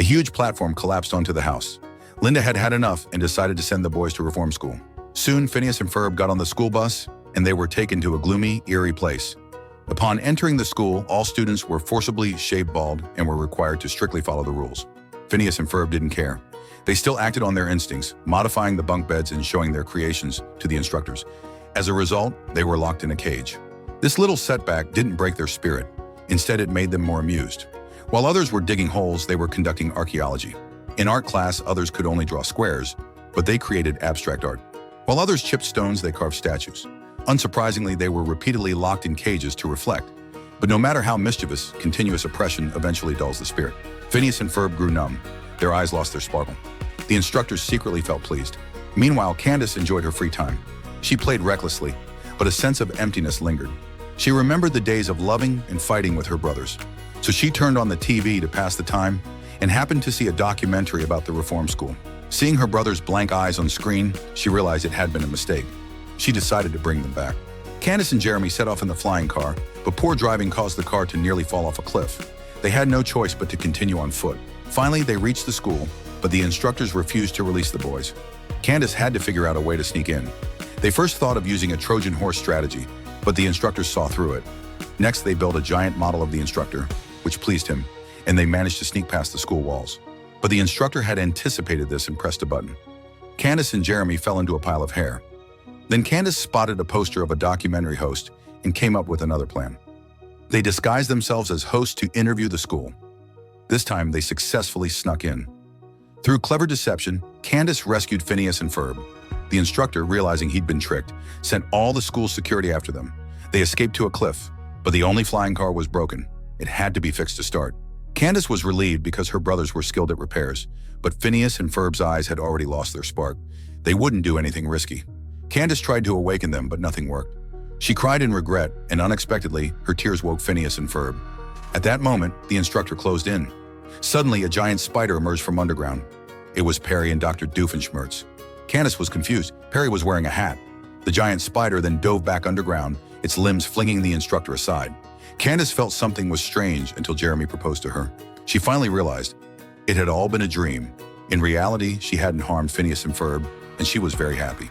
A huge platform collapsed onto the house. Linda had had enough and decided to send the boys to reform school. Soon, Phineas and Ferb got on the school bus, and they were taken to a gloomy, eerie place. Upon entering the school, all students were forcibly shaved bald and were required to strictly follow the rules. Phineas and Ferb didn't care. They still acted on their instincts, modifying the bunk beds and showing their creations to the instructors. As a result, they were locked in a cage. This little setback didn't break their spirit. Instead, it made them more amused. While others were digging holes, they were conducting archaeology. In art class, others could only draw squares, but they created abstract art. While others chipped stones, they carved statues. Unsurprisingly, they were repeatedly locked in cages to reflect. But no matter how mischievous, continuous oppression eventually dulls the spirit. Phineas and Ferb grew numb. Their eyes lost their sparkle. The instructors secretly felt pleased. Meanwhile, Candace enjoyed her free time. She played recklessly, but a sense of emptiness lingered. She remembered the days of loving and fighting with her brothers. So she turned on the TV to pass the time and happened to see a documentary about the reform school. Seeing her brother's blank eyes on screen, she realized it had been a mistake. She decided to bring them back. Candace and Jeremy set off in the flying car, but poor driving caused the car to nearly fall off a cliff. They had no choice but to continue on foot. Finally, they reached the school, but the instructors refused to release the boys. Candace had to figure out a way to sneak in. They first thought of using a Trojan horse strategy, but the instructors saw through it. Next, they built a giant model of the instructor, which pleased him, and they managed to sneak past the school walls. But the instructor had anticipated this and pressed a button. Candace and Jeremy fell into a pile of hair. Then Candace spotted a poster of a documentary host and came up with another plan. They disguised themselves as hosts to interview the school. This time, they successfully snuck in. Through clever deception, Candace rescued Phineas and Ferb. The instructor, realizing he'd been tricked, sent all the school's security after them. They escaped to a cliff, but the only flying car was broken. It had to be fixed to start. Candace was relieved because her brothers were skilled at repairs, but Phineas and Ferb's eyes had already lost their spark. They wouldn't do anything risky. Candace tried to awaken them, but nothing worked. She cried in regret, and unexpectedly, her tears woke Phineas and Ferb. At that moment, the instructor closed in. Suddenly, a giant spider emerged from underground. It was Perry and Dr. Doofenshmirtz. Candace was confused. Perry was wearing a hat. The giant spider then dove back underground, its limbs flinging the instructor aside. Candace felt something was strange until Jeremy proposed to her. She finally realized it had all been a dream. In reality, she hadn't harmed Phineas and Ferb, and she was very happy.